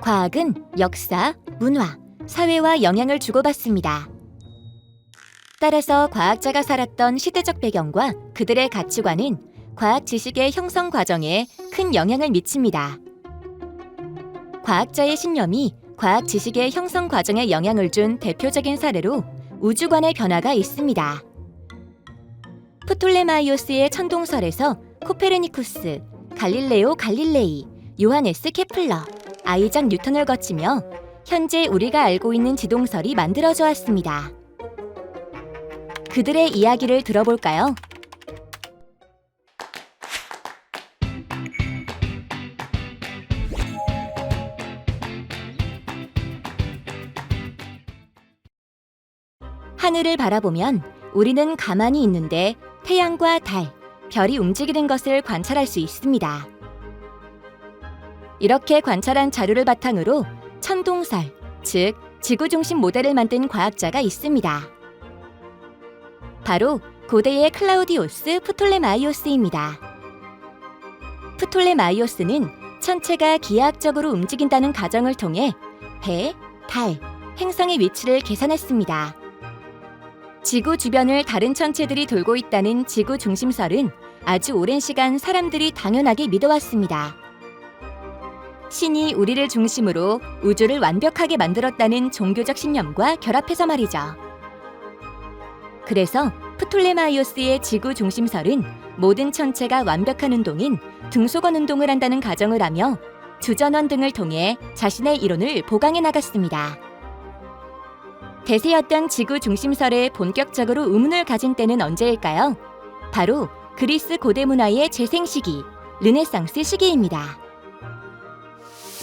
과학은 역사, 문화, 사회와 영향을 주고받습니다. 따라서 과학자가 살았던 시대적 배경과 그들의 가치관은 과학 지식의 형성 과정에 큰 영향을 미칩니다. 과학자의 신념이 과학 지식의 형성 과정에 영향을 준 대표적인 사례로 우주관의 변화가 있습니다. 프톨레마이오스의 천동설에서 코페르니쿠스, 갈릴레오 갈릴레이, 요하네스 케플러, 아이작 뉴턴을 거치며 현재 우리가 알고 있는 지동설이 만들어져 왔습니다. 그들의 이야기를 들어볼까요? 하늘을 바라보면 우리는 가만히 있는데 태양과 달, 별이 움직이는 것을 관찰할 수 있습니다. 이렇게 관찰한 자료를 바탕으로 천동설, 즉 지구 중심 모델을 만든 과학자가 있습니다. 바로 고대의 클라우디오스 프톨레마이오스입니다. 프톨레마이오스는 천체가 기하학적으로 움직인다는 가정을 통해 배, 달, 행성의 위치를 계산했습니다. 지구 주변을 다른 천체들이 돌고 있다는 지구 중심설은 아주 오랜 시간 사람들이 당연하게 믿어왔습니다. 신이 우리를 중심으로 우주를 완벽하게 만들었다는 종교적 신념과 결합해서 말이죠. 그래서 프톨레마이오스의 지구 중심설은 모든 천체가 완벽한 운동인 등소건 운동을 한다는 가정을 하며 주전원 등을 통해 자신의 이론을 보강해 나갔습니다. 대세였던 지구 중심설에 본격적으로 의문을 가진 때는 언제일까요? 바로 그리스 고대 문화의 재생 시기, 르네상스 시기입니다.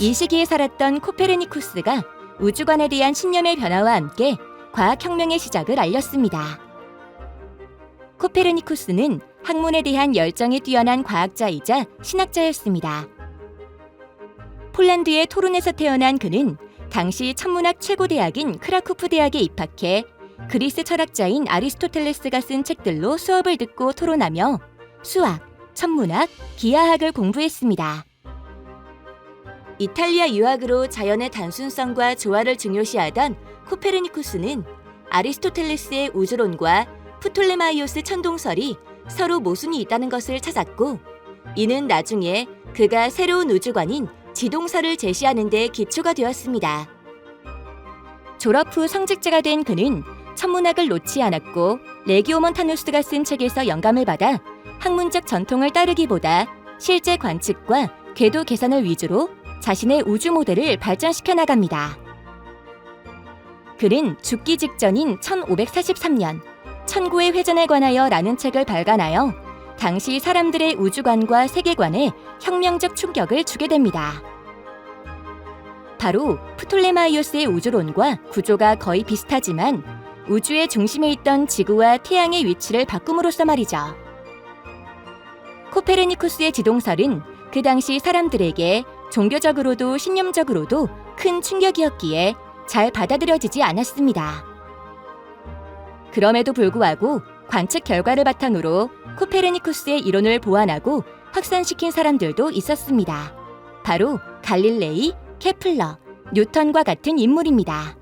이 시기에 살았던 코페르니쿠스가 우주관에 대한 신념의 변화와 함께 과학혁명의 시작을 알렸습니다. 코페르니쿠스는 학문에 대한 열정이 뛰어난 과학자이자 신학자였습니다. 폴란드의 토룬에서 태어난 그는 당시 천문학 최고대학인 크라쿠프 대학에 입학해 그리스 철학자인 아리스토텔레스가 쓴 책들로 수업을 듣고 토론하며 수학, 천문학, 기하학을 공부했습니다. 이탈리아 유학으로 자연의 단순성과 조화를 중요시하던 코페르니쿠스는 아리스토텔레스의 우주론과 프톨레마이오스 천동설이 서로 모순이 있다는 것을 찾았고, 이는 나중에 그가 새로운 우주관인 지동설을 제시하는 데 기초가 되었습니다. 졸업 후 성직자가 된 그는 천문학을 놓지 않았고 레기오몬타누스가 쓴 책에서 영감을 받아 학문적 전통을 따르기보다 실제 관측과 궤도 계산을 위주로 자신의 우주 모델을 발전시켜 나갑니다. 그는 죽기 직전인 1543년 천구의 회전에 관하여 라는 책을 발간하여 당시 사람들의 우주관과 세계관에 혁명적 충격을 주게 됩니다. 바로 프톨레마이오스의 우주론과 구조가 거의 비슷하지만 우주의 중심에 있던 지구와 태양의 위치를 바꿈으로써 말이죠. 코페르니쿠스의 지동설은 그 당시 사람들에게 종교적으로도 신념적으로도 큰 충격이었기에 잘 받아들여지지 않았습니다. 그럼에도 불구하고 관측 결과를 바탕으로 코페르니쿠스의 이론을 보완하고 확산시킨 사람들도 있었습니다. 바로 갈릴레이, 케플러, 뉴턴과 같은 인물입니다.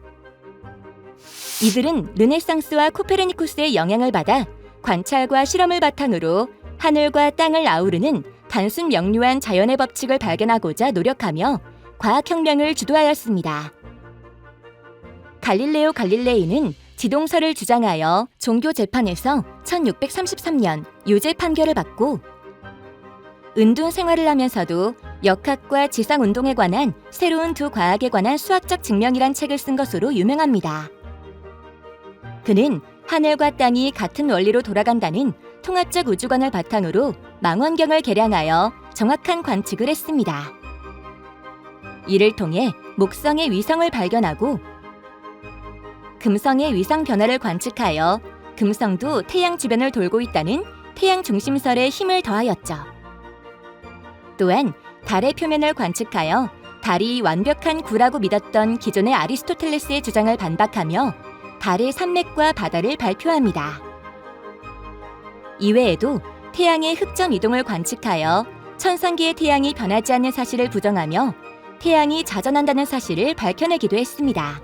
이들은 르네상스와 코페르니쿠스의 영향을 받아 관찰과 실험을 바탕으로 하늘과 땅을 아우르는 단순 명료한 자연의 법칙을 발견하고자 노력하며 과학혁명을 주도하였습니다. 갈릴레오 갈릴레이는 지동설을 주장하여 종교 재판에서 1633년 유죄 판결을 받고 은둔 생활을 하면서도 역학과 지상운동에 관한 새로운 두 과학에 관한 수학적 증명이란 책을 쓴 것으로 유명합니다. 그는 하늘과 땅이 같은 원리로 돌아간다는 통합적 우주관을 바탕으로 망원경을 개량하여 정확한 관측을 했습니다. 이를 통해 목성의 위성을 발견하고 금성의 위상 변화를 관측하여 금성도 태양 주변을 돌고 있다는 태양 중심설에 힘을 더하였죠. 또한 달의 표면을 관측하여 달이 완벽한 구라고 믿었던 기존의 아리스토텔레스의 주장을 반박하며 달의 산맥과 바다를 발표합니다. 이외에도 태양의 흑점 이동을 관측하여 천상계의 태양이 변하지 않는 사실을 부정하며 태양이 자전한다는 사실을 밝혀내기도 했습니다.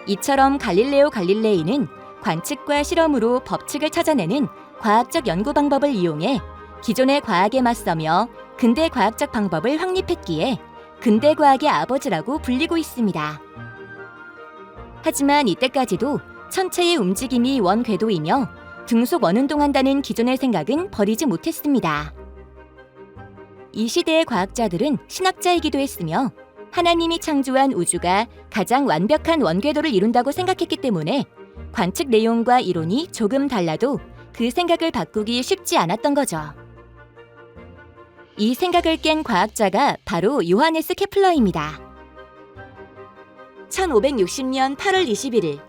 이처럼 갈릴레오 갈릴레이는 관측과 실험으로 법칙을 찾아내는 과학적 연구 방법을 이용해 기존의 과학에 맞서며 근대 과학적 방법을 확립했기에 근대 과학의 아버지라고 불리고 있습니다. 하지만 이때까지도 천체의 움직임이 원궤도이며 등속 원운동한다는 기존의 생각은 버리지 못했습니다. 이 시대의 과학자들은 신학자이기도 했으며 하나님이 창조한 우주가 가장 완벽한 원궤도를 이룬다고 생각했기 때문에 관측 내용과 이론이 조금 달라도 그 생각을 바꾸기 쉽지 않았던 거죠. 이 생각을 깬 과학자가 바로 요하네스 케플러입니다. 1560년 8월 21일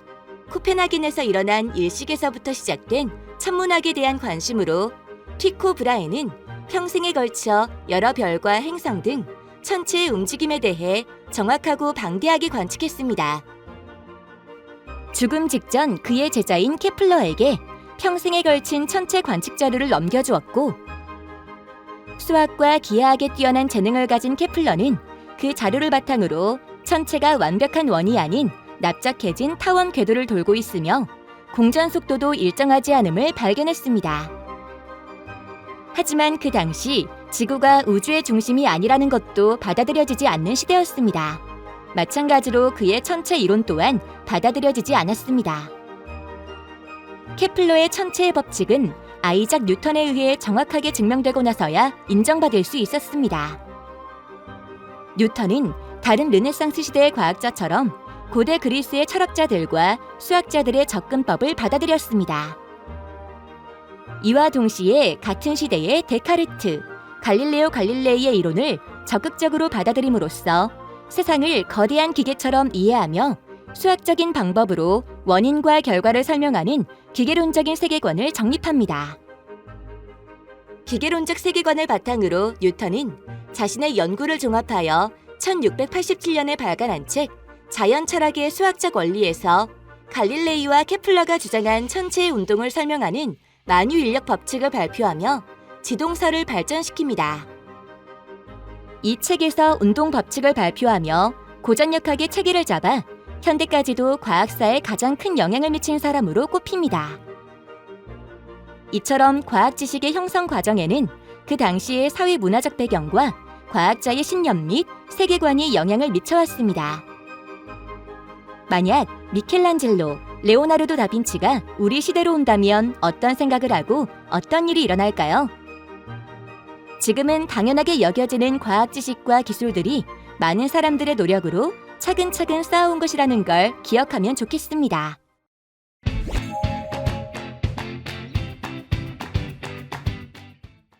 코펜하겐에서 일어난 일식에서부터 시작된 천문학에 대한 관심으로 티코 브라헤는 평생에 걸쳐 여러 별과 행성 등 천체의 움직임에 대해 정확하고 방대하게 관측했습니다. 죽음 직전 그의 제자인 케플러에게 평생에 걸친 천체 관측 자료를 넘겨주었고 수학과 기하학에 뛰어난 재능을 가진 케플러는 그 자료를 바탕으로 천체가 완벽한 원이 아닌 납작해진 타원 궤도를 돌고 있으며 공전 속도도 일정하지 않음을 발견했습니다. 하지만 그 당시 지구가 우주의 중심이 아니라는 것도 받아들여지지 않는 시대였습니다. 마찬가지로 그의 천체 이론 또한 받아들여지지 않았습니다. 케플러의 천체의 법칙은 아이작 뉴턴에 의해 정확하게 증명되고 나서야 인정받을 수 있었습니다. 뉴턴은 다른 르네상스 시대의 과학자처럼 고대 그리스의 철학자들과 수학자들의 접근법을 받아들였습니다. 이와 동시에 같은 시대의 데카르트, 갈릴레오 갈릴레이의 이론을 적극적으로 받아들임으로써 세상을 거대한 기계처럼 이해하며 수학적인 방법으로 원인과 결과를 설명하는 기계론적인 세계관을 정립합니다. 기계론적 세계관을 바탕으로 뉴턴은 자신의 연구를 종합하여 1687년에 발간한 책 자연 철학의 수학적 원리에서 갈릴레이와 케플러가 주장한 천체의 운동을 설명하는 만유인력 법칙을 발표하며 지동설을 발전시킵니다. 이 책에서 운동 법칙을 발표하며 고전역학의 체계를 잡아 현대까지도 과학사에 가장 큰 영향을 미친 사람으로 꼽힙니다. 이처럼 과학 지식의 형성 과정에는 그 당시의 사회 문화적 배경과 과학자의 신념 및 세계관이 영향을 미쳐왔습니다. 만약 미켈란젤로, 레오나르도 다빈치가 우리 시대로 온다면 어떤 생각을 하고 어떤 일이 일어날까요? 지금은 당연하게 여겨지는 과학 지식과 기술들이 많은 사람들의 노력으로 차근차근 쌓아온 것이라는 걸 기억하면 좋겠습니다.